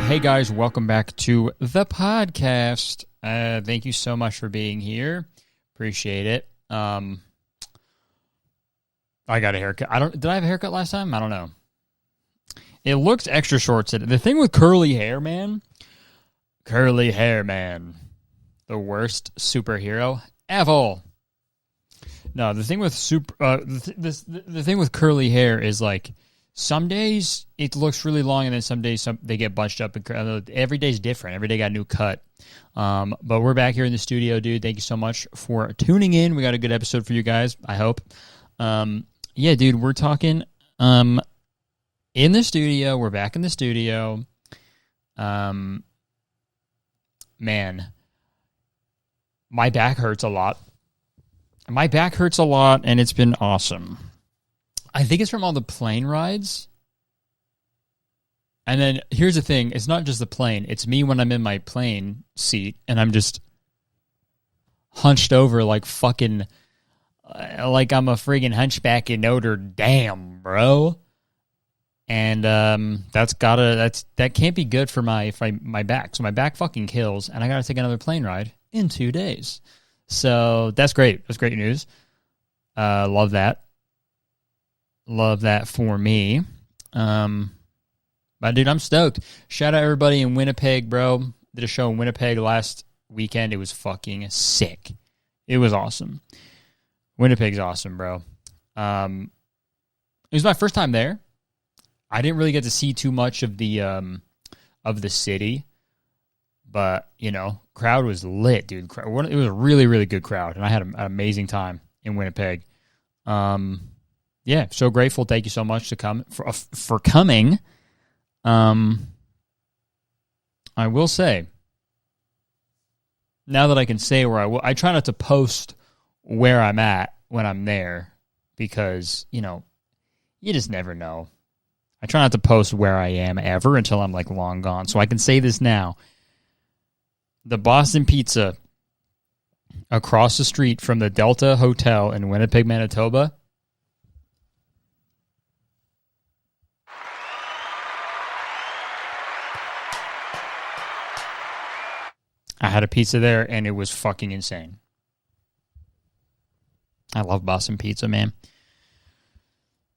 Hey guys, welcome back to the podcast. Thank you so much for being here. Appreciate it. I got a haircut. Did I have a haircut last time? I don't know. It looks extra short today. The thing with curly hair, man. The worst superhero ever. No, the thing with the thing with curly hair is like some days it looks really long, and then some days they get bunched up. And every day's different. Every day got a new cut. But we're back here in the studio, dude. Thank you so much for tuning in. We got a good episode for you guys, I hope. Yeah, dude, we're talking in the studio. We're back in the studio. Man, my back hurts a lot. And it's been awesome. I think it's from all the plane rides. And then here's the thing. It's not just the plane. It's me when I'm in my plane seat and I'm just hunched over like fucking, like I'm a friggin' hunchback in Notre Dame, bro. And that can't be good for my back. So my back fucking kills, and I got to take another plane ride in 2 days. So that's great. That's great news. Love that. Love that for me. But dude, I'm stoked. Shout out everybody in Winnipeg, bro. Did a show in Winnipeg last weekend. It was fucking sick. It was awesome. Winnipeg's awesome, bro. It was my first time there. I didn't really get to see too much of the city, but you know, crowd was lit, dude. It was a really, really good crowd, and I had an amazing time in Winnipeg. Yeah, so grateful. Thank you so much for coming. I will say, now that I can say where I try not to post where I'm at when I'm there, because, you know, you just never know. I try not to post where I am ever until I'm like long gone. So I can say this now. The Boston Pizza across the street from the Delta Hotel in Winnipeg, Manitoba. I had a pizza there, and it was fucking insane. I love Boston Pizza, man.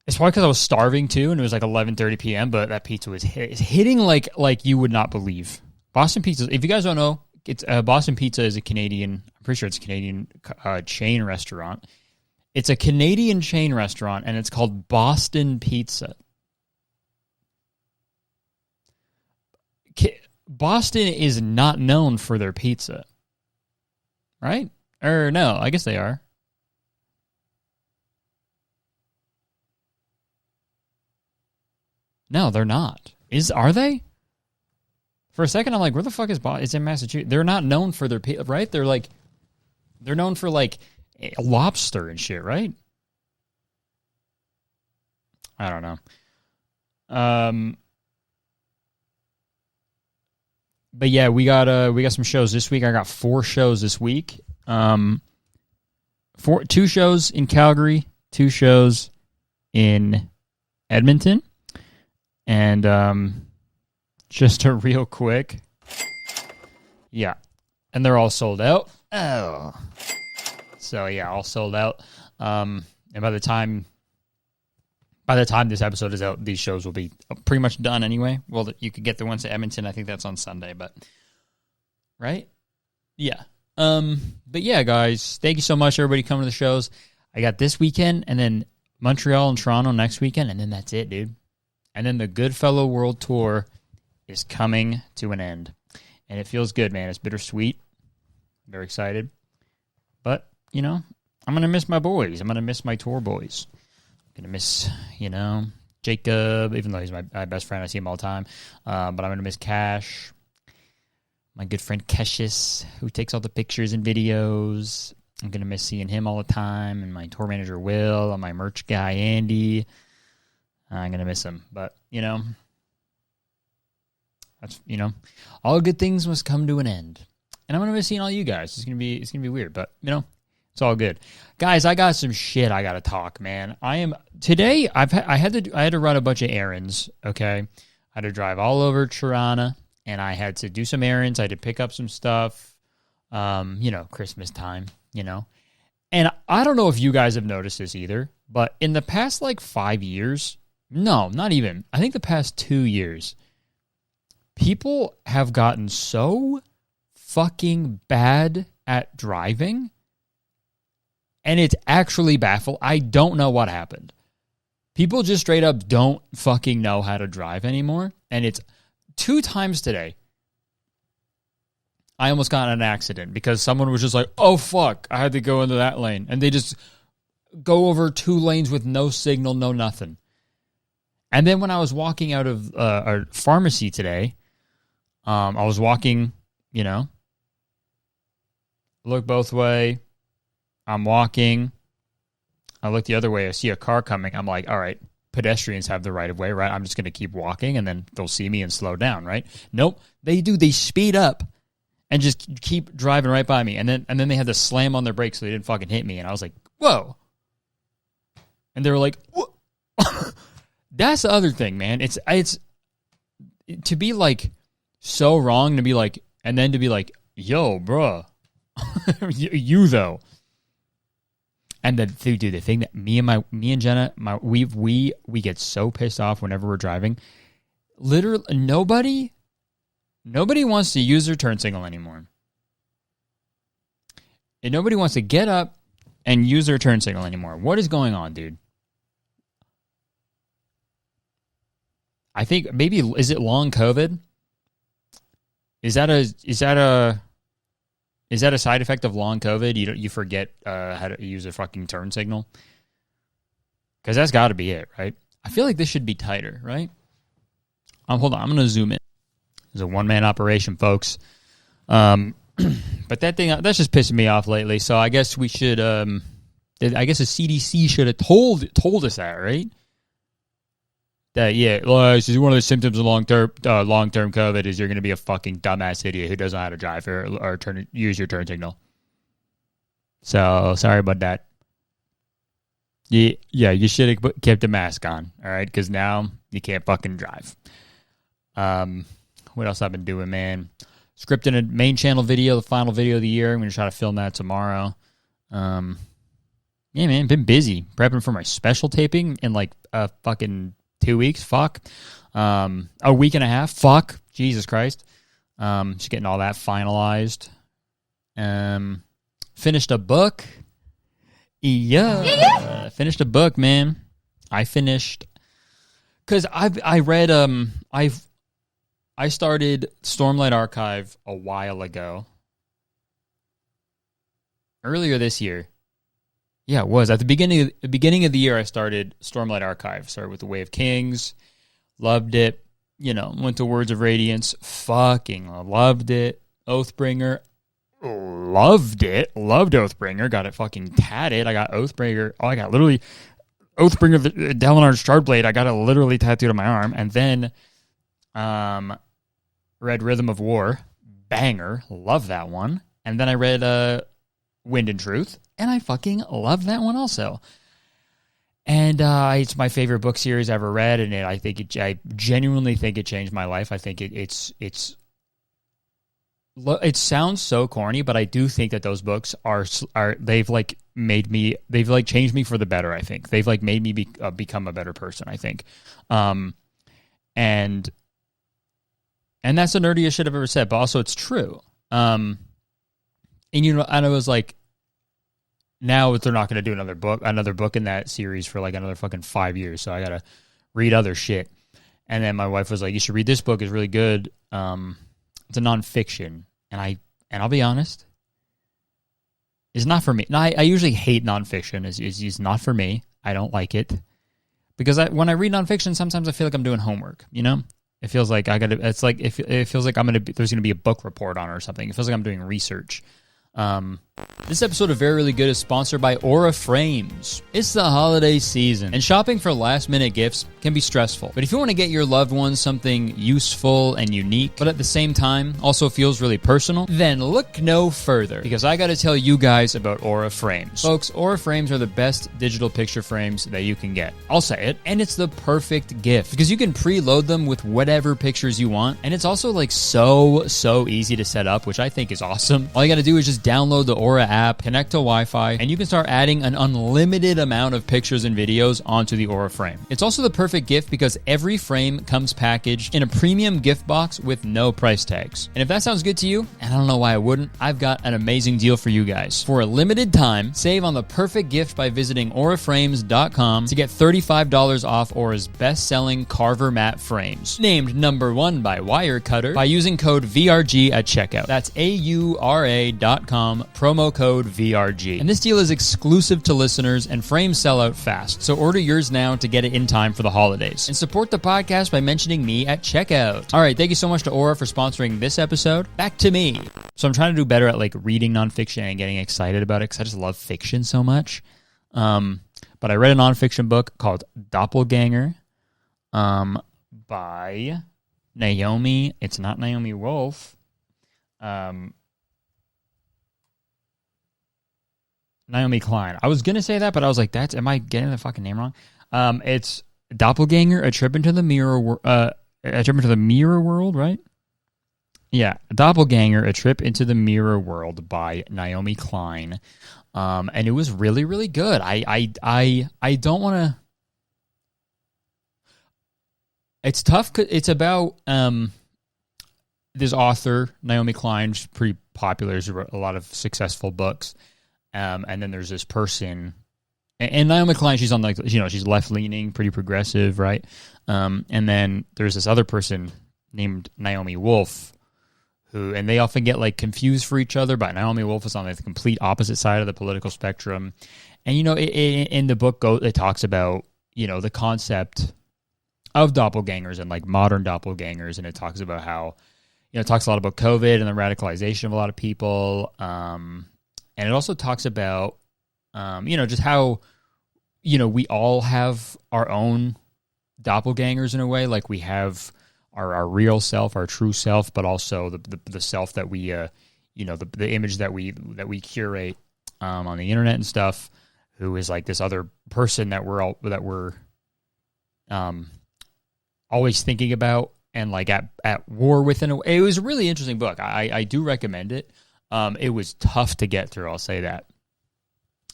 It's probably because I was starving, too, and it was like 11:30 p.m., but that pizza was hitting like you would not believe. Boston Pizza, if you guys don't know, it's Boston Pizza is a Canadian, I'm pretty sure it's a Canadian chain restaurant. It's a Canadian chain restaurant, and it's called Boston Pizza. Boston is not known for their pizza, right? Or no, I guess they are. No, they're not. Are they? For a second, I'm like, where the fuck is Boston? It's in Massachusetts. They're not known for their pizza, right? They're known for like lobster and shit, right? I don't know. But yeah, we got some shows this week. I got 4 shows this week. 2 shows in Calgary, 2 shows in Edmonton. And just a real quick. Yeah. And they're all sold out. Oh. So yeah, all sold out. And by the time this episode is out, these shows will be pretty much done anyway. Well, you could get the ones to Edmonton. I think that's on Sunday, but right? Yeah. But yeah, guys, thank you so much, everybody coming to the shows. I got this weekend, and then Montreal and Toronto next weekend, and then that's it, dude. And then the Goodfellow World Tour is coming to an end, and it feels good, man. It's bittersweet. Very excited, but you know, I'm gonna miss my boys. I'm gonna miss my tour boys. Gonna miss, you know, Jacob, even though he's my best friend. I see him all the time. But I'm gonna miss Cash, my good friend Keshis, who takes all the pictures and videos. I'm gonna miss seeing him all the time, and my tour manager Will, and my merch guy Andy. I'm gonna miss him, but you know, that's, you know, all good things must come to an end, and I'm gonna miss seeing all you guys. It's gonna be weird, but you know. It's all good. Guys, I got some shit I got to talk, man. I had to run a bunch of errands, okay? I had to drive all over Toronto, and I had to do some errands. I had to pick up some stuff, Christmas time, And I don't know if you guys have noticed this either, but in the past, 5 years, no, not even, I think the past 2 years, people have gotten so fucking bad at driving, and it's actually baffled. I don't know what happened. People just straight up don't fucking know how to drive anymore, and it's 2 times today. I almost got in an accident because someone was just like, oh, fuck, I had to go into that lane. And they just go over 2 lanes with no signal, no nothing. And then when I was walking out of our pharmacy today, I was walking, look both way. I'm walking. I look the other way. I see a car coming. I'm like, all right, pedestrians have the right of way, right? I'm just going to keep walking, and then they'll see me and slow down, right? Nope, they do. They speed up and just keep driving right by me. And then they had to slam on their brakes so they didn't fucking hit me. And I was like, whoa. And they were like, what? That's the other thing, man. It's to be so wrong to be and then to be yo, bruh. you though. And the thing that me and Jenna, we get so pissed off whenever we're driving. Literally, nobody wants to use their turn signal anymore. And nobody wants to get up and use their turn signal anymore. What is going on, dude? I think maybe, is it long COVID? Is that a side effect of long COVID? You forget how to use a fucking turn signal? Because that's got to be it, right? I feel like this should be tighter, right? Hold on, I'm going to zoom in. It's a one-man operation, folks. But that's just pissing me off lately. So I guess we should. I guess the CDC should have told us that, right? That this is one of the symptoms of long-term COVID is you're going to be a fucking dumbass idiot who doesn't know how to drive or use your turn signal. So sorry about that. Yeah, you should have kept a mask on, all right? Because now you can't fucking drive. What else I've been doing, man? Scripting a main channel video, the final video of the year. I'm going to try to film that tomorrow. Yeah, man, been busy prepping for my special taping in fucking 2 weeks. Fuck. A week and a half. Fuck. Jesus Christ. Just getting all that finalized. Finished a book. Yeah. Finished a book, man. I finished because I started Stormlight Archive a while ago. Earlier this year. Yeah, it was. At the beginning of the year, I started Stormlight Archive. Started with The Way of Kings. Loved it. Went to Words of Radiance. Fucking loved it. Oathbringer. Loved it. Loved Oathbringer. Got it fucking tatted. I got Oathbringer. Oh, I got literally Oathbringer, the Dalinar's Shardblade. I got it literally tattooed on my arm. And then read Rhythm of War. Banger. Love that one. And then I read Wind and Truth. And I fucking love that one also. And it's my favorite book series I ever read, and I genuinely think it changed my life. I think it sounds so corny, but I do think that those books they've changed me for the better. I think they've made me become a better person. I think, and that's the nerdiest shit I've ever said, but also it's true. And I was like. Now they're not going to do another book in that series for another fucking 5 years. So I got to read other shit. And then my wife was like, you should read this book. It's really good. It's a nonfiction. And I'll be honest, it's not for me. No, I usually hate nonfiction. It's not for me. I don't like it. Because when I read nonfiction, sometimes I feel like I'm doing homework, It feels like it feels like there's going to be a book report on it or something. It feels like I'm doing research. This episode of Very Really Good is sponsored by Aura Frames. It's the holiday season, and shopping for last-minute gifts can be stressful. But if you want to get your loved ones something useful and unique, but at the same time also feels really personal, then look no further, because I got to tell you guys about Aura Frames. Folks, Aura Frames are the best digital picture frames that you can get. I'll say it, and it's the perfect gift, because you can preload them with whatever pictures you want, and it's also like so easy to set up, which I think is awesome. All you got to do is just download the Aura app, connect to Wi-Fi, and you can start adding an unlimited amount of pictures and videos onto the Aura frame. It's also the perfect gift because every frame comes packaged in a premium gift box with no price tags. And if that sounds good to you, and I don't know why I wouldn't, I've got an amazing deal for you guys. For a limited time, save on the perfect gift by visiting auraframes.com to get $35 off Aura's best-selling Carver matte frames, named #1 by Wirecutter, by using code VRG at checkout. That's AURA.com, promo code VRG. And this deal is exclusive to listeners, and frames sell out fast. So order yours now to get it in time for the holidays. And support the podcast by mentioning me at checkout. All right, thank you so much to Aura for sponsoring this episode. Back to me. So I'm trying to do better at like reading nonfiction and getting excited about it because I just love fiction so much. But I read a nonfiction book called Doppelganger by Naomi. It's not Naomi Wolf. Naomi Klein. I was gonna say that, but I was like, am I getting the fucking name wrong? It's Doppelganger, a trip into the mirror world, right? Yeah, Doppelganger, a trip into the mirror world by Naomi Klein. And it was really, really good. I don't want to. It's tough. It's about this author, Naomi Klein. She's pretty popular. She wrote a lot of successful books. And then there's this person, and Naomi Klein, she's on she's left leaning, pretty progressive, right? And then there's this other person named Naomi Wolf, and they often get like confused for each other, but Naomi Wolf is on the complete opposite side of the political spectrum. And, in the book, it talks about, the concept of doppelgangers and like modern doppelgangers. And it talks about how, it talks a lot about COVID and the radicalization of a lot of people. And it also talks about, just how, we all have our own doppelgangers in a way. Like we have our real self, our true self, but also the self that we, the image that we curate on the internet and stuff, who is like this other person that we're always thinking about and like at war with. It was a really interesting book. I do recommend it. It was tough to get through, I'll say that.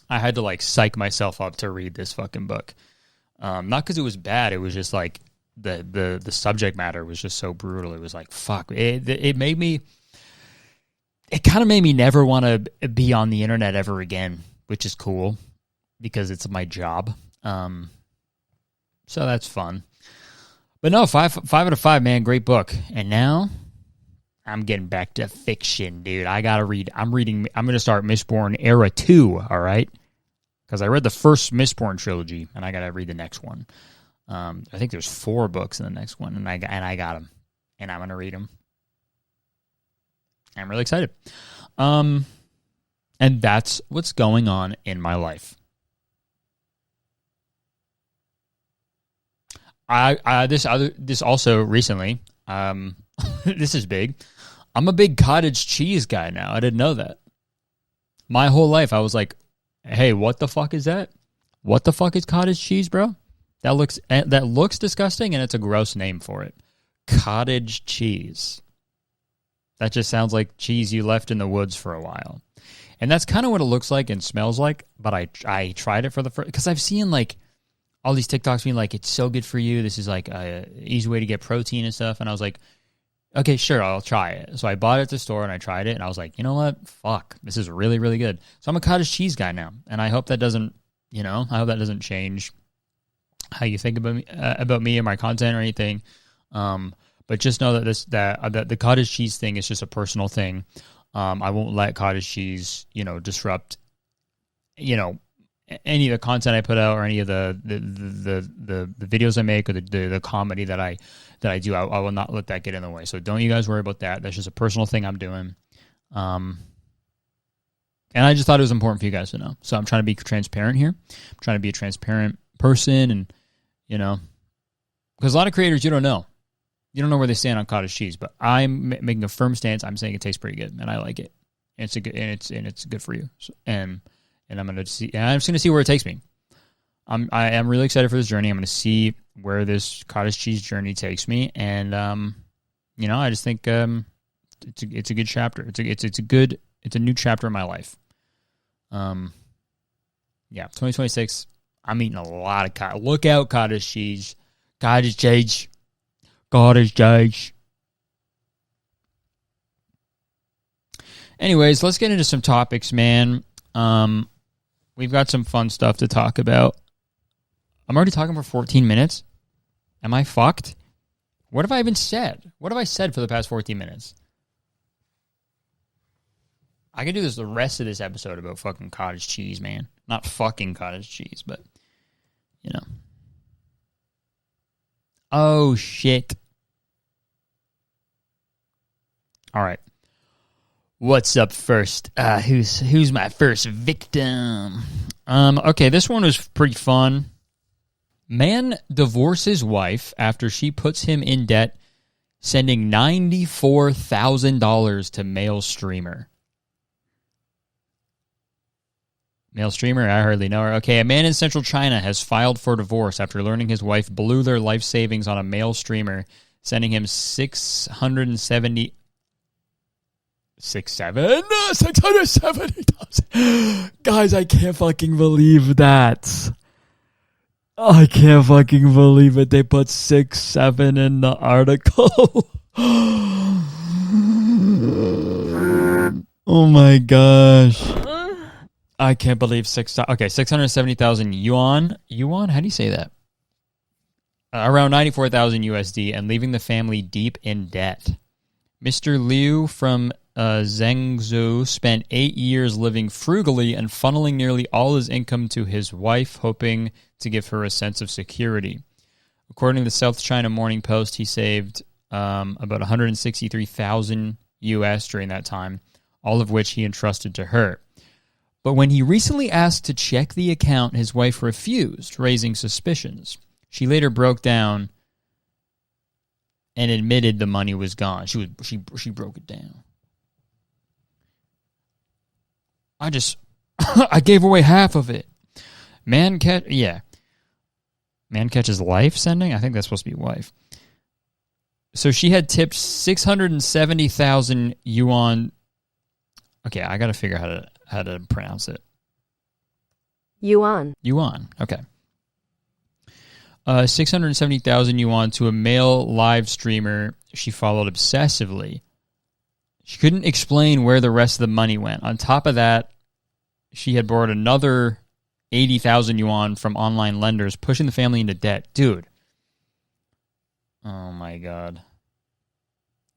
I had to like psych myself up to read this fucking book. Not because it was bad, it was just like the subject matter was just so brutal. It was like, fuck. It kind of made me never want to be on the internet ever again, which is cool because it's my job. So that's fun. But no, 5 out of 5, man, great book. And now I'm getting back to fiction, dude. I gotta read. I'm going to start Mistborn Era 2, all right? Because I read the first Mistborn trilogy, and I gotta read the next one. I think there's 4 books in the next one, and I got them. And I'm going to read them. I'm really excited. And that's what's going on in my life. This also recently, this is big. I'm a big cottage cheese guy now. I didn't know that. My whole life, I was like, hey, what the fuck is that? What the fuck is cottage cheese, bro? That looks disgusting, and it's a gross name for it. Cottage cheese. That just sounds like cheese you left in the woods for a while. And that's kind of what it looks like and smells like, but I tried it for the first... Because I've seen, like, all these TikToks being like, it's so good for you. This is, like, a easy way to get protein and stuff. And I was like, okay, sure, I'll try it. So I bought it at the store, and I tried it, and I was like, you know what? Fuck, this is really, really good. So I'm a cottage cheese guy now, and I hope that doesn't, change how you think about me and my content or anything. But just know that that the cottage cheese thing is just a personal thing. I won't let cottage cheese, disrupt, any of the content I put out or any of the videos I make or the comedy that I do. I will not let that get in the way. So don't you guys worry about that. That's just a personal thing I'm doing. And I just thought it was important for you guys to know. So I'm trying to be transparent here. I'm trying to be a transparent person, and, you know, because a lot of creators, you don't know. You don't know where they stand on cottage cheese, but I'm making a firm stance. I'm saying it tastes pretty good, and I like it. And it's a good, and it's good for you. So, and I'm gonna see. And I'm just gonna see where it takes me. I am really excited for this journey. I'm gonna see where this cottage cheese journey takes me, and you know, I just think it's a good chapter. It's a new chapter in my life. Yeah, 2026. I'm eating a lot of cottage. Look out, cottage cheese. Cottage cheese. Cottage cheese. Anyways, let's get into some topics, man. We've got some fun stuff to talk about. I'm already talking for 14 minutes. Am I fucked? What have I even said? What have I said for the past 14 minutes? I could do this the rest of this episode about fucking cottage cheese, man. Not fucking cottage cheese, but, you know. Oh, shit. All right. What's up first? Who's my first victim? Okay, this one was pretty fun. Man divorces wife after she puts him in debt, sending $94,000 to male streamer. Male streamer, I hardly know her. Okay, a man in central China has filed for divorce after learning his wife blew their life savings on a male streamer, sending him $670,000. Guys, I can't fucking believe that. I can't fucking believe it. They put 6-7 in the article. Oh my gosh. I can't believe 670,000 yuan. Yuan? How do you say that? Around 94,000 USD, and leaving the family deep in debt. Mr. Liu from Zhengzhou spent 8 years living frugally and funneling nearly all his income to his wife, hoping to give her a sense of security. According to the South China Morning Post, he saved about 163,000 US during that time, all of which he entrusted to her. But when he recently asked to check the account, his wife refused, raising suspicions. She later broke down and admitted the money was gone. She broke it down. I gave away half of it. Man catches life sending? I think that's supposed to be wife. So she had tipped 670,000 yuan. Okay, I got to figure out how to pronounce it. Yuan. Okay. 670,000 yuan to a male live streamer she followed obsessively. She couldn't explain where the rest of the money went. On top of that, she had borrowed another 80,000 yuan from online lenders, pushing the family into debt. Dude. Oh my God.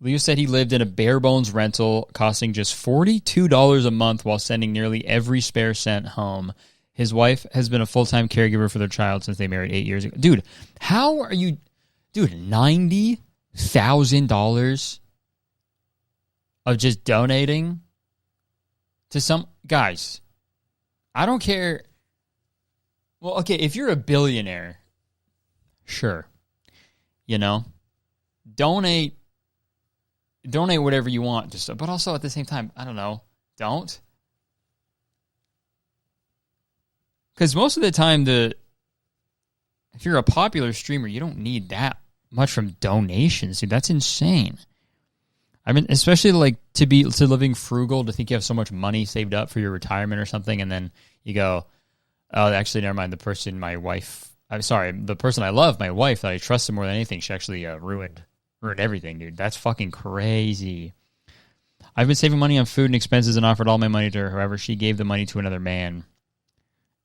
Liu said he lived in a bare-bones rental, costing just $42 a month while sending nearly every spare cent home. His wife has been a full-time caregiver for their child since they married 8 years ago. Dude, how are you... Dude, $90,000 of just donating to some... Guys, I don't care... Well, okay, if you're a billionaire, sure. You know? Donate whatever you want, just, but also at the same time, I don't know, don't. Because most of the time, if you're a popular streamer, you don't need that much from donations, dude. That's insane. I mean, especially like to living frugal, to think you have so much money saved up for your retirement or something, and then you go, oh, actually, never mind. The person I love, my wife, that I trusted more than anything, she actually ruined everything, dude. That's fucking crazy. I've been saving money on food and expenses and offered all my money to her. However, she gave the money to another man,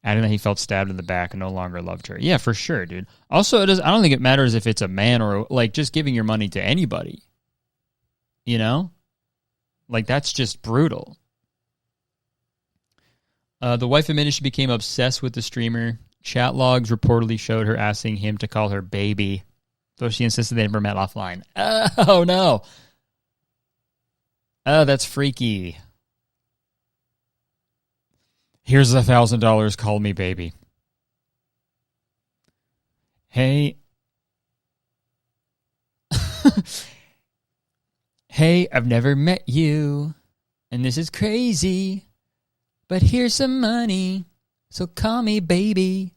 adding that he felt stabbed in the back and no longer loved her. Yeah, for sure, dude. Also, I don't think it matters if it's a man or like just giving your money to anybody. You know? Like, that's just brutal. The wife admitted she became obsessed with the streamer. Chat logs reportedly showed her asking him to call her baby, though she insisted they never met offline. Oh, no. Oh, that's freaky. Here's $1,000. Call me baby. Hey. Hey, I've never met you, and this is crazy, but here's some money, so call me baby.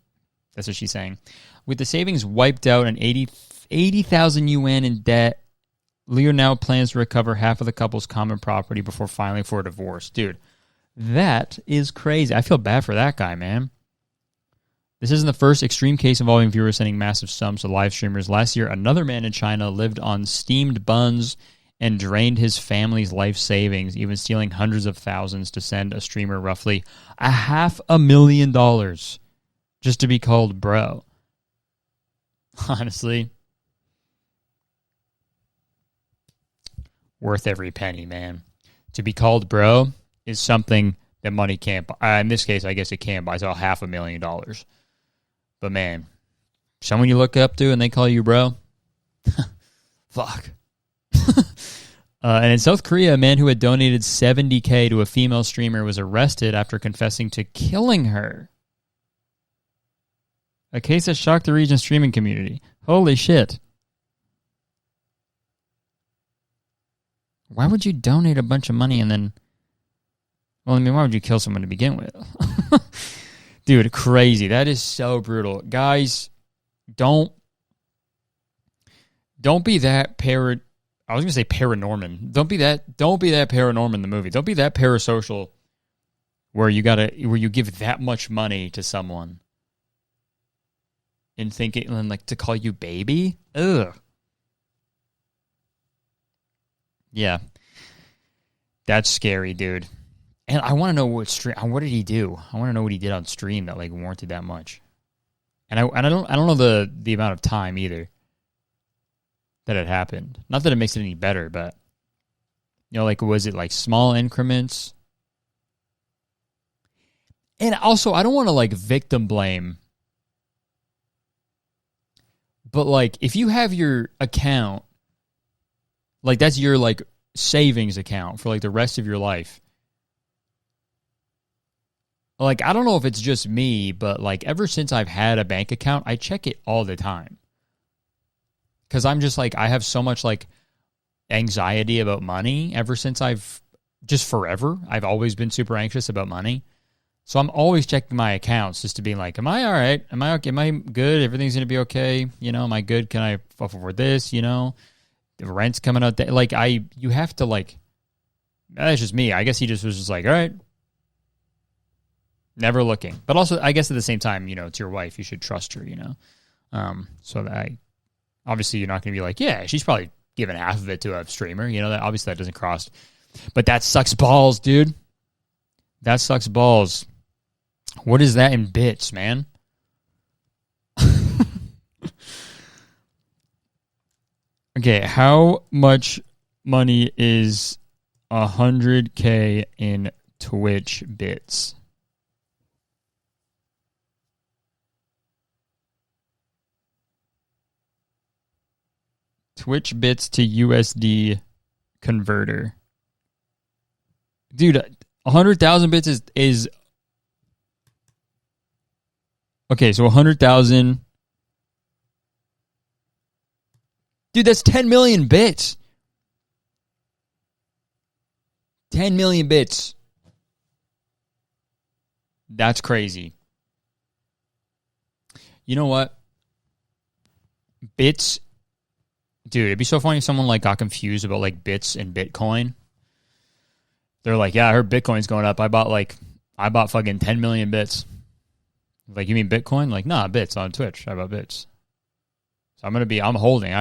That's what she's saying. With the savings wiped out and 80,000 yuan in debt, Leo now plans to recover half of the couple's common property before filing for a divorce. Dude, that is crazy. I feel bad for that guy, man. This isn't the first extreme case involving viewers sending massive sums to live streamers. Last year, another man in China lived on steamed buns and drained his family's life savings, even stealing hundreds of thousands to send a streamer roughly $500,000 just to be called bro. Honestly, worth every penny, man. To be called bro is something that money can't buy. In this case, I guess it can buy. So $500,000. But man, someone you look up to and they call you bro? Fuck. And in South Korea, a man who had donated $70,000 to a female streamer was arrested after confessing to killing her. A case that shocked the region's streaming community. Holy shit. Why would you donate a bunch of money and then... Well, I mean, why would you kill someone to begin with? Dude, crazy. That is so brutal. Guys, don't be that I was going to say paranorman. Don't be that paranorman in the movie. Don't be that parasocial where you give that much money to someone and like to call you baby? Ugh. Yeah. That's scary, dude. And I want to know what did he do? I want to know what he did on stream that like warranted that much. And I don't know the amount of time either that it happened. Not that it makes it any better, but you know, like was it like small increments? And also, I don't want to like victim blame, but like if you have your account, like that's your like savings account for like the rest of your life. Like, I don't know if it's just me, but like ever since I've had a bank account, I check it all the time. Because I'm just like, I have so much like anxiety about money ever since forever. I've always been super anxious about money. So I'm always checking my accounts just to be like, am I all right? Am I okay? Am I good? Everything's going to be okay? You know, am I good? Can I afford this? You know, the rent's coming out. Like you have to like, that's just me. I guess he just was just like, all right. Never looking. But also, I guess at the same time, you know, it's your wife. You should trust her, you know. So that obviously you're not going to be like, yeah, she's probably giving half of it to a streamer. You know, that obviously that doesn't cross. But that sucks balls, dude. That sucks balls. What is that in bits, man? Okay, how much money is 100K in Twitch bits? Twitch bits to USD converter. Dude, 100,000 bits is okay, so 100,000. Dude, that's 10 million bits. 10 million bits. That's crazy. You know what? Bits. Dude, it'd be so funny if someone like got confused about like bits and Bitcoin. They're like, yeah, I heard Bitcoin's going up. I bought fucking 10 million bits. Like, you mean Bitcoin? Like, nah, bits on Twitch. I bought bits. So I'm holding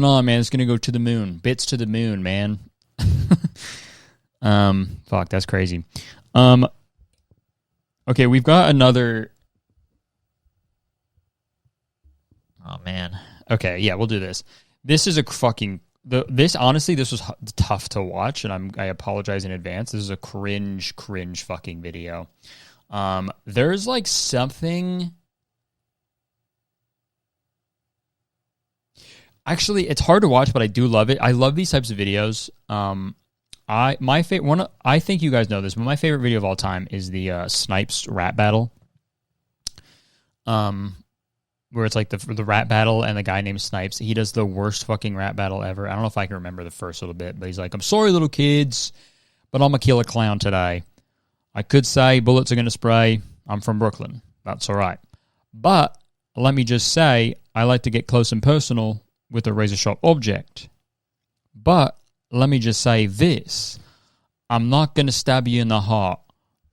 on, man. It's gonna go to the moon. Bits to the moon, man. Fuck, that's crazy. Okay, we've got another. Oh man. Okay, yeah, we'll do this. This is a fucking honestly, this was tough to watch, and I apologize in advance. This is a cringe fucking video. There's like something. Actually, it's hard to watch, but I do love it. I love these types of videos. I think you guys know this, but my favorite video of all time is the Snipes rap battle. Where it's like the rap battle and the guy named Snipes. He does the worst fucking rap battle ever. I don't know if I can remember the first little bit, but he's like, "I'm sorry, little kids, but I'm a killer clown today. I could say bullets are going to spray. I'm from Brooklyn. That's all right. But let me just say, I like to get close and personal with a razor-sharp object. But let me just say this. I'm not going to stab you in the heart.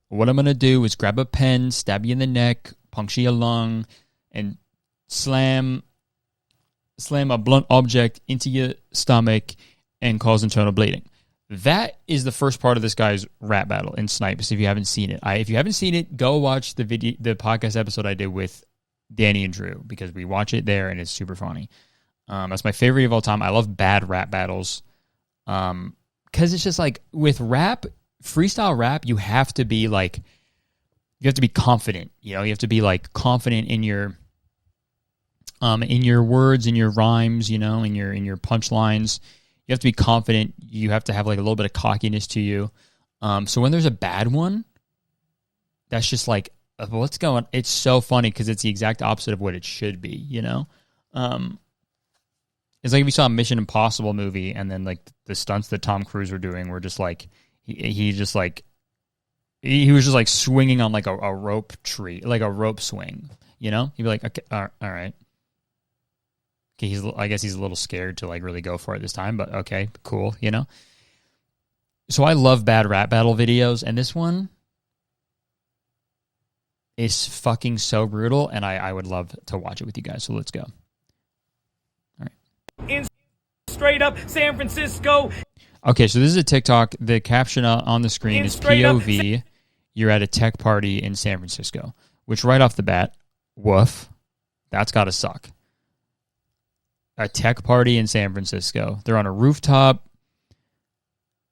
What I'm going to do is grab a pen, stab you in the neck, puncture your lung, and slam a blunt object into your stomach and cause internal bleeding." That is the first part of this guy's rap battle in Snipes. If you haven't seen it, if you haven't seen it, go watch the podcast episode I did with Danny and Drew, because we watch it there and it's super funny. That's my favorite of all time. I love bad rap battles, because it's just like with rap, freestyle rap, you have to be confident. You know, you have to be like confident in your words, in your rhymes, you know, in your punchlines. You have to be confident. You have to have like a little bit of cockiness to you. So when there's a bad one, that's just like, what's going on? It's so funny because it's the exact opposite of what it should be, you know? It's like if you saw a Mission Impossible movie and then like the stunts that Tom Cruise were doing were just like, he was just like swinging on like a rope tree, like a rope swing, you know? He'd be like, okay, all right. Okay, I guess he's a little scared to like really go for it this time, but okay, cool, you know? So I love bad rap battle videos, and this one is fucking so brutal, and I would love to watch it with you guys, so let's go. All right. In straight up San Francisco. Okay, so this is a TikTok. The caption on the screen is POV, you're at a tech party in San Francisco, which right off the bat, woof, that's gotta suck. A tech party in San Francisco. They're on a rooftop,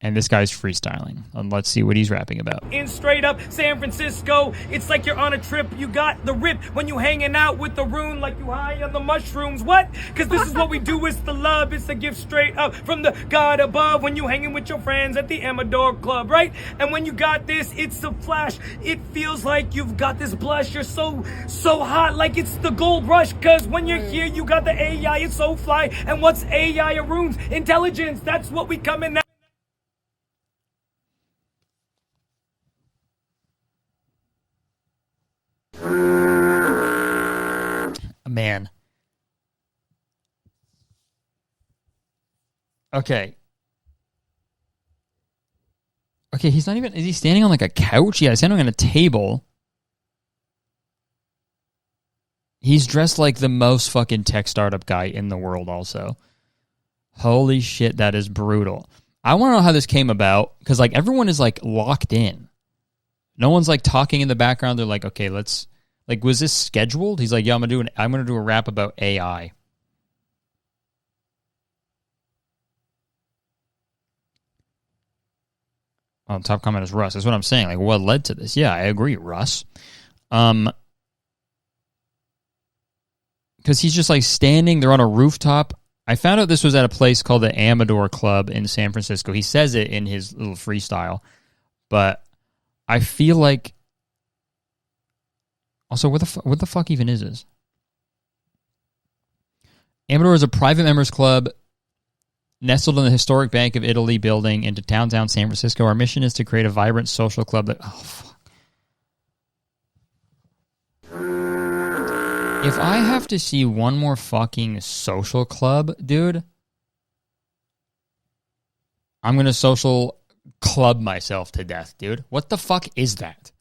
and this guy's freestyling. And let's see what he's rapping about. In straight up San Francisco, it's like you're on a trip. You got the rip when you hanging out with the rune, like you high on the mushrooms. What? Because this is what we do. It's the love. It's the gift straight up from the God above. When you hanging with your friends at the Amador Club, right? And when you got this, it's a flash. It feels like you've got this blush. You're so hot, like it's the gold rush. Because when you're here, you got the AI. It's so fly. And what's AI? A runes intelligence. That's what we come in now. Man. Okay, he's not even... Is he standing on like a couch? Yeah, he's standing on a table. He's dressed like the most fucking tech startup guy in the world also. Holy shit, that is brutal. I want to know how this came about, because like everyone is like locked in. No one's like talking in the background. They're like, okay, let's... Like, was this scheduled? He's like, yeah, I'm gonna do a rap about AI. Oh, top comment is Russ. That's what I'm saying. Like, what led to this? Yeah, I agree, Russ. Because he's just like standing. They're on a rooftop. I found out this was at a place called the Amador Club in San Francisco. He says it in his little freestyle, but I feel like... Also, what the fuck even is this? Amador is a private members club nestled in the historic Bank of Italy building into downtown San Francisco. Our mission is to create a vibrant social club that... Oh, fuck. If I have to see one more fucking social club, dude, I'm going to social club myself to death, dude. What the fuck is that?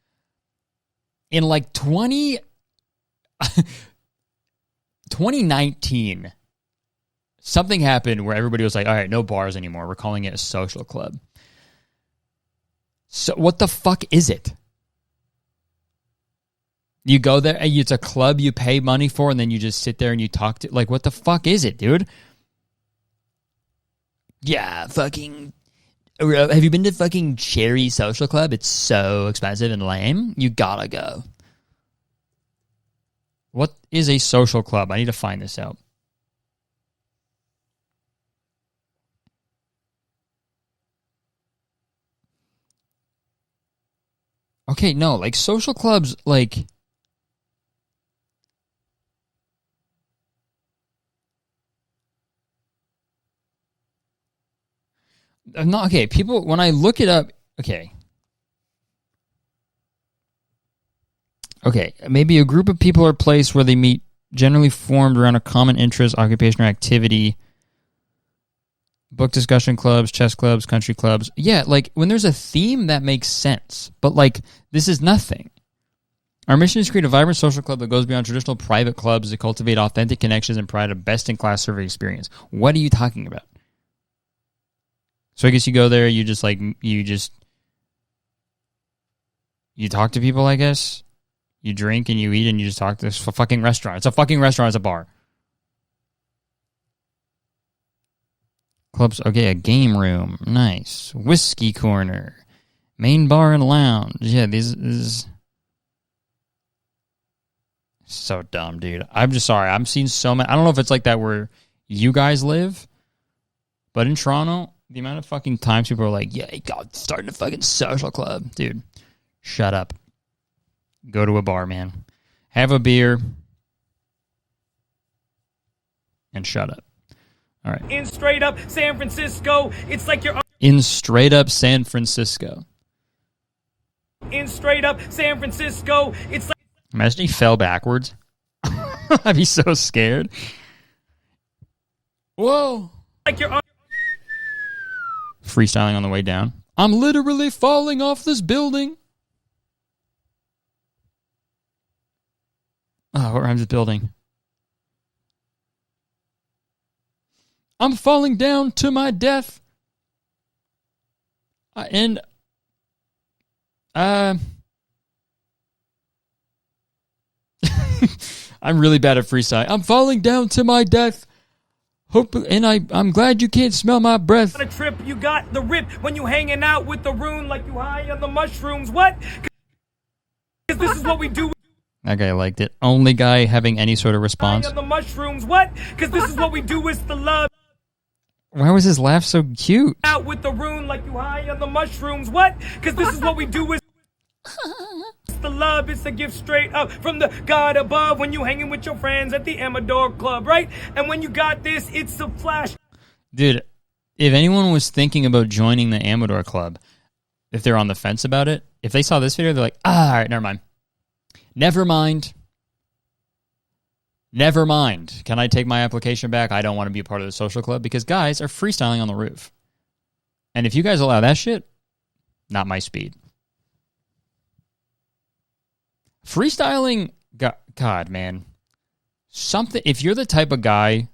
In like 2019, something happened where everybody was like, all right, no bars anymore. We're calling it a social club. So what the fuck is it? You go there, and it's a club you pay money for, and then you just sit there and you talk to... Like, what the fuck is it, dude? Yeah, fucking... Have you been to fucking Cherry Social Club? It's so expensive and lame. You gotta go. What is a social club? I need to find this out. Okay, no, like social clubs, like I'm not okay. People, when I look it up, okay, maybe a group of people or place where they meet, generally formed around a common interest, occupation, or activity. Book discussion clubs, chess clubs, country clubs. Yeah, like when there's a theme, that makes sense. But like, this is nothing. Our mission is to create a vibrant social club that goes beyond traditional private clubs to cultivate authentic connections and provide a best-in-class survey experience. What are you talking about? So I guess you go there, you talk to people, I guess. You drink and you eat and you just talk to this fucking restaurant. It's a fucking restaurant, it's a bar. Clubs, okay, a game room, nice. Whiskey corner, main bar and lounge. Yeah, this is so dumb, dude. I'm just sorry. I'm seeing so many. I don't know if it's like that where you guys live, but in Toronto, the amount of fucking times people are like, yeah, God, starting a fucking social club. Dude, shut up. Go to a bar, man. Have a beer and shut up. All right. In straight up San Francisco, it's like you're in straight up San Francisco. In straight up San Francisco, it's like imagine he fell backwards. I'd be so scared. Whoa. Like you're freestyling on the way down. I'm literally falling off this building. Oh, what rhymes with building? I'm falling down to my death. I'm really bad at freestyle. I'm falling down to my death. I'm glad you can't smell my breath. On a trip, you got the rip when you hanging out with the rune like you high on the mushrooms. What? Because this is what we do. That guy liked it. Only guy having any sort of response. High on the mushrooms. What? Because this is what we do is the love. Why was his laugh so cute? Out with the rune like you high on the mushrooms. What? Because this is what we do is the love. It's a gift straight up from the God above when you hanging with your friends at the Amador Club, right? And when you got this, it's a flash. Dude, if anyone was thinking about joining the Amador Club, if they're on the fence about it, if they saw this video, they're like, all right, never mind. Never mind. Never mind. Can I take my application back? I don't want to be a part of the social club because guys are freestyling on the roof. And if you guys allow that shit, not my speed. Freestyling, God, man. Something, if you're the type of guy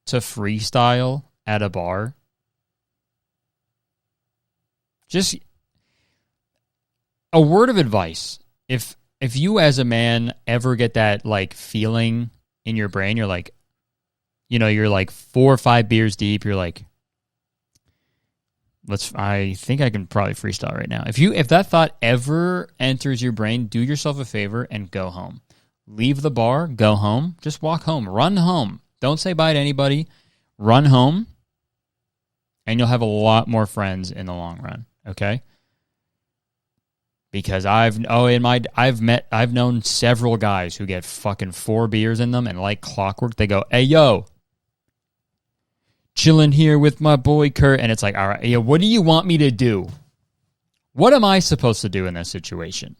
to freestyle at a bar, just a word of advice. If you as a man ever get that like feeling in your brain, you're like, you're like 4 or 5 beers deep, you're like, I think I can probably freestyle right now. If that thought ever enters your brain, do yourself a favor and go home. Leave the bar, go home, just walk home, run home. Don't say bye to anybody. Run home, and you'll have a lot more friends in the long run, okay? Because I've known several guys who get fucking 4 beers in them, and like clockwork, they go, hey, yo, chilling here with my boy Kurt, and it's like, all right, yeah, what do you want me to do? What am I supposed to do in this situation?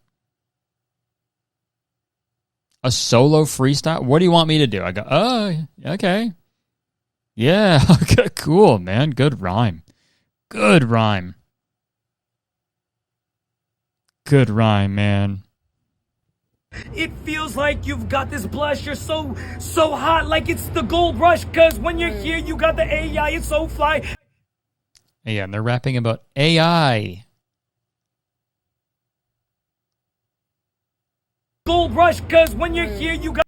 A solo freestyle? What do you want me to do? I go, oh, okay. Yeah, okay, cool, man. Good rhyme. Good rhyme. Good rhyme, man. It feels like you've got this blush. You're so hot, like it's the gold rush. Cause when you're here, you got the AI. It's so fly. Yeah, and they're rapping about AI. Gold rush. Cause when you're here, you got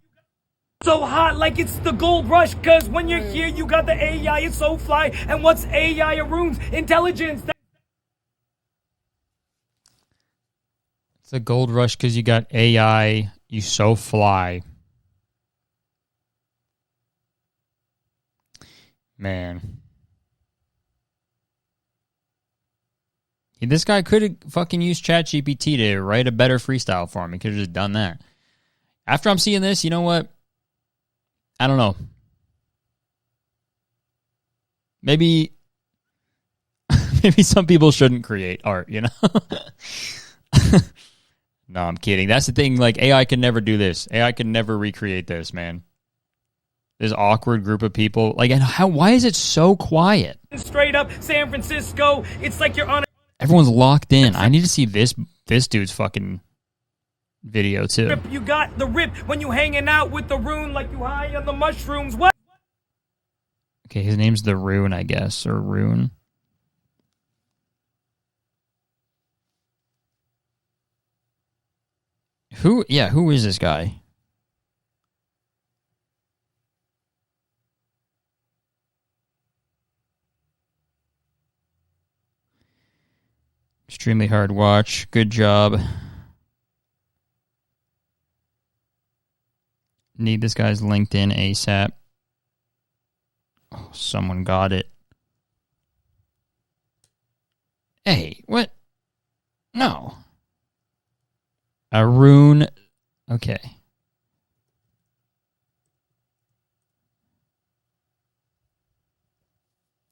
so hot, like it's the gold rush. Cause when you're here, you got the AI. It's so fly. And what's AI? A room's intelligence. It's a gold rush because you got AI. You so fly. Man. This guy could have fucking used ChatGPT to write a better freestyle for him. He could have just done that. After I'm seeing this, you know what? I don't know. Maybe some people shouldn't create art, you know? No, I'm kidding. That's the thing. Like, AI can never do this. AI can never recreate this, man. This awkward group of people. Like, and why is it so quiet? Straight up San Francisco. It's like you're on a... Everyone's locked in. I need to see this dude's fucking video, too. You got the rip when you hanging out with the rune like you high on the mushrooms. What? Okay, his name's the Rune, I guess, or Rune. Who is this guy? Extremely hard watch. Good job. Need this guy's LinkedIn ASAP. Oh, someone got it. Hey, what? No. Arun. Okay.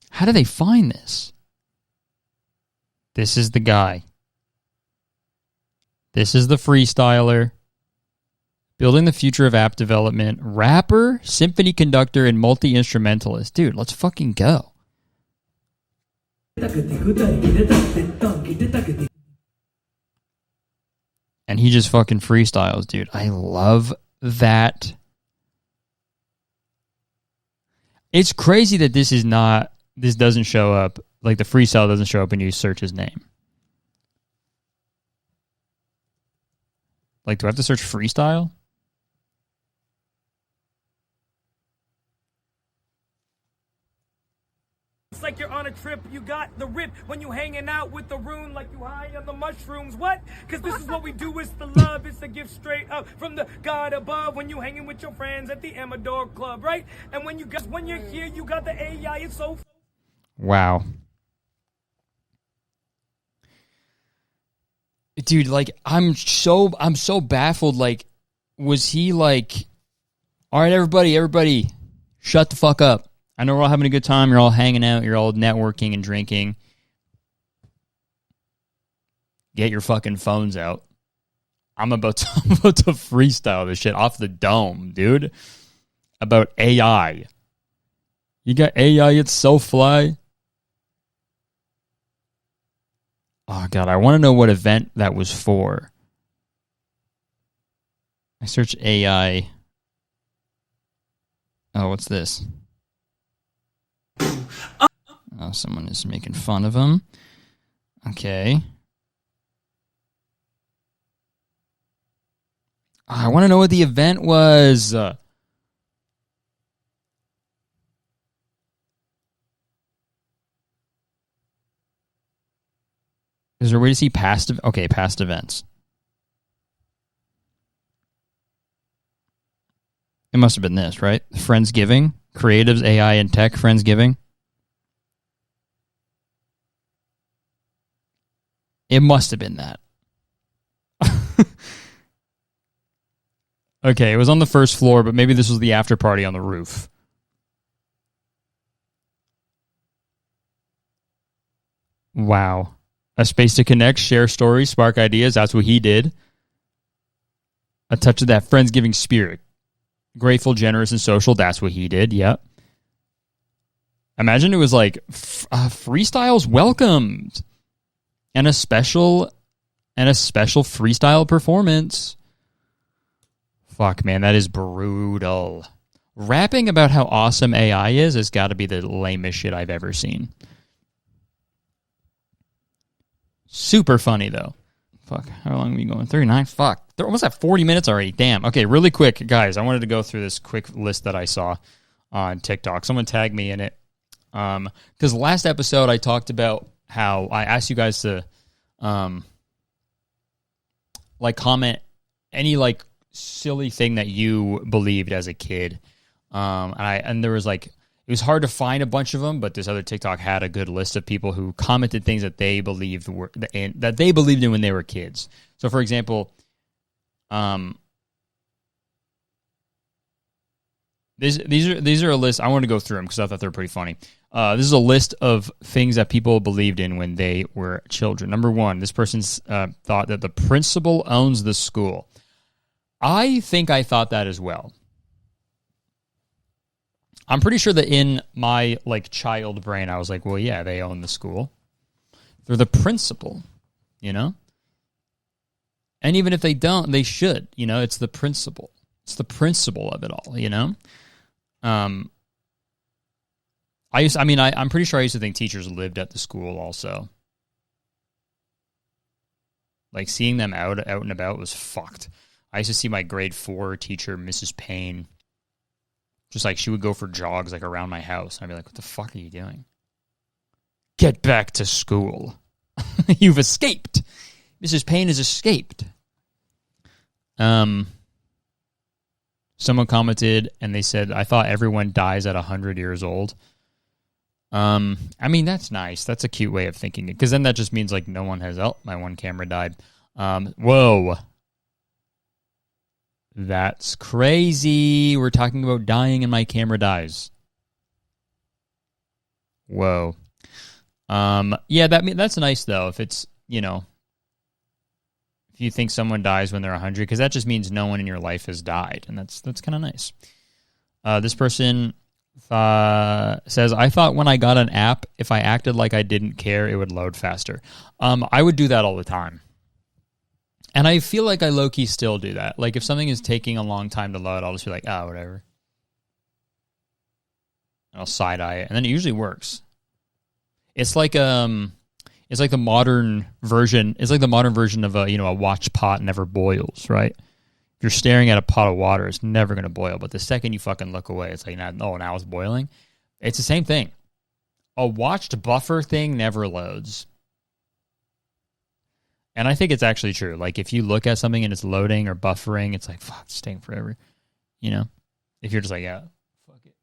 How do they find this? This is the guy. This is the freestyler. Building the future of app development. Rapper, symphony conductor, and multi-instrumentalist. Dude, let's fucking go. And he just fucking freestyles, dude. I love that. It's crazy that this doesn't show up, like the freestyle doesn't show up when you search his name. Like, do I have to search freestyle? It's like you're on a trip, you got the rip when you hanging out with the rune like you high on the mushrooms. What? Because this is what we do, it's the love, it's a gift straight up from the God above when you hanging with your friends at the Amador Club, right? And when you're here, you got the AI, it's so... Wow. Dude, like, I'm so baffled, like, was he like, all right, everybody, shut the fuck up. I know we're all having a good time. You're all hanging out. You're all networking and drinking. Get your fucking phones out. I'm about to freestyle this shit off the dome, dude. About AI. You got AI, it's so fly. Oh, God, I want to know what event that was for. I searched AI. Oh, what's this? Oh, someone is making fun of him. Okay. I want to know what the event was. Is there a way to see past events? It must have been this, right? Friendsgiving, creatives, AI, and tech, Friendsgiving. It must have been that. Okay, it was on the first floor, but maybe this was the after party on the roof. Wow. A space to connect, share stories, spark ideas. That's what he did. A touch of that Friendsgiving spirit. Grateful, generous, and social. That's what he did. Yep. Imagine it was like freestyles welcomed. And a special freestyle performance. Fuck, man, that is brutal. Rapping about how awesome AI is has got to be the lamest shit I've ever seen. Super funny, though. Fuck, how long are we going? 39? Fuck, they're almost at 40 minutes already. Damn. Okay, really quick, guys, I wanted to go through this quick list that I saw on TikTok. Someone tagged me in it. Because last episode I talked about how I asked you guys to comment any silly thing that you believed as a kid. And there was it It was hard to find a bunch of them, but this other TikTok had a good list of people who commented things that they believed in when they were kids. So, for example, these are a list. I want to go through them because I thought they were pretty funny. This is a list of things that people believed in when they were children. Number 1, this person thought that the principal owns the school. I think I thought that as well. I'm pretty sure that in my child brain, I was like, well, yeah, they own the school. They're the principal, you know? And even if they don't, they should, you know? It's the principal. It's the principle of it all, you know? I'm pretty sure I used to think teachers lived at the school also. Like, seeing them out and about was fucked. I used to see my grade 4 teacher, Mrs. Payne, just she would go for jogs around my house. And I'd be like, what the fuck are you doing? Get back to school. You've escaped. Mrs. Payne has escaped. Someone commented and they said, I thought everyone dies at 100 years old. That's nice. That's a cute way of thinking it. Because then that just means no one has, my one camera died. Whoa. That's crazy. We're talking about dying and my camera dies. Whoa. Yeah, that's nice though. If it's, if you think someone dies when they're 100, because that just means no one in your life has died, and that's kind of nice. This person says, I thought when I got an app, if I acted like I didn't care, it would load faster. I would do that all the time. And I feel like I low-key still do that. If something is taking a long time to load, I'll just be like, whatever. And I'll side-eye it, and then it usually works. It's like the modern version. It's like the modern version of a watch pot never boils, right? If you're staring at a pot of water, it's never going to boil. But the second you fucking look away, it's now it's boiling. It's the same thing. A watched buffer thing never loads. And I think it's actually true. If you look at something and it's loading or buffering, it's fuck, it's taking forever. If you're just fuck it.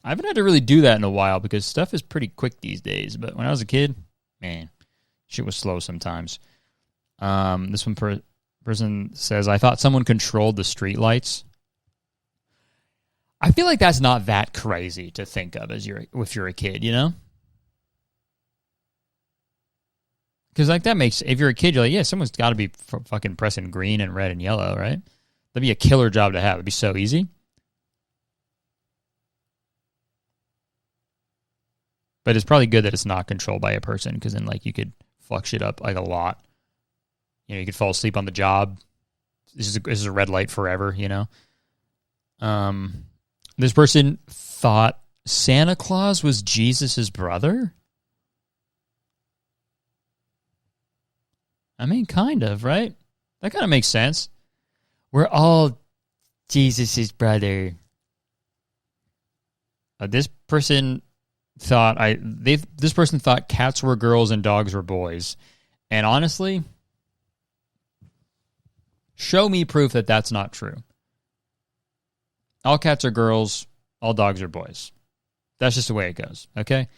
I haven't had to really do that in a while because stuff is pretty quick these days. But when I was a kid, man, shit was slow sometimes. This one person says, I thought someone controlled the street lights. I feel like that's not that crazy to think of if you're a kid, you know? Because that makes, if you're a kid, you're yeah, someone's got to be fucking pressing green and red and yellow, right? That'd be a killer job to have. It'd be so easy. But it's probably good that it's not controlled by a person, because then you could fuck shit up a lot. You could fall asleep on the job. This is a red light forever, This person thought Santa Claus was Jesus' brother? Kind of, right? That kind of makes sense. We're all Jesus' brother. This person thought cats were girls and dogs were boys. And honestly, show me proof that that's not true. All cats are girls, all dogs are boys. That's just the way it goes, okay?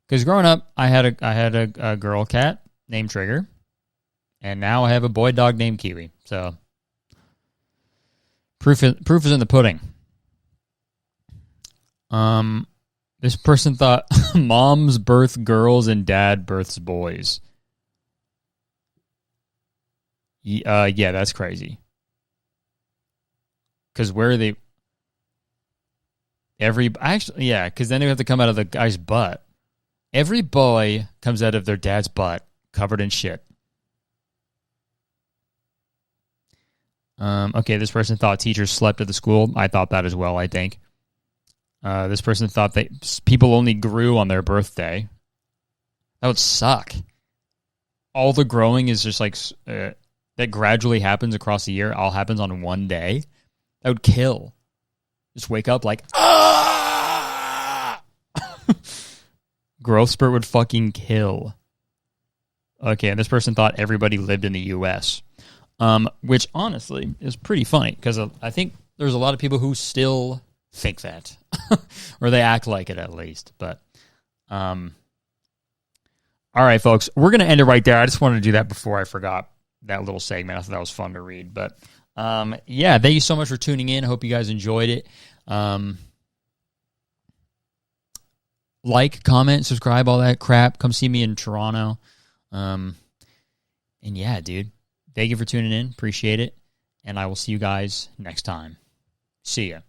Because growing up, I had a girl cat named Trigger. And now I have a boy dog named Kiwi. So, proof is in the pudding. This person thought moms birth girls and dad births boys. Yeah, that's crazy. Because where are they? Because then they have to come out of the guy's butt. Every boy comes out of their dad's butt covered in shit. Okay, this person thought teachers slept at the school. I thought that as well, I think. This person thought that people only grew on their birthday. That would suck. All the growing is just that gradually happens across the year. All happens on one day. That would kill. Just wake up ah! Growth spurt would fucking kill. Okay, and this person thought everybody lived in the U.S., which honestly is pretty funny because I think there's a lot of people who still think that. or they act like it at least. But, all right, folks, we're going to end it right there. I just wanted to do that before I forgot that little segment. I thought that was fun to read. But, yeah, thank you so much for tuning in. I hope you guys enjoyed it. Like, comment, subscribe, all that crap. Come see me in Toronto. And yeah, dude, thank you for tuning in. Appreciate it. And I will see you guys next time. See ya.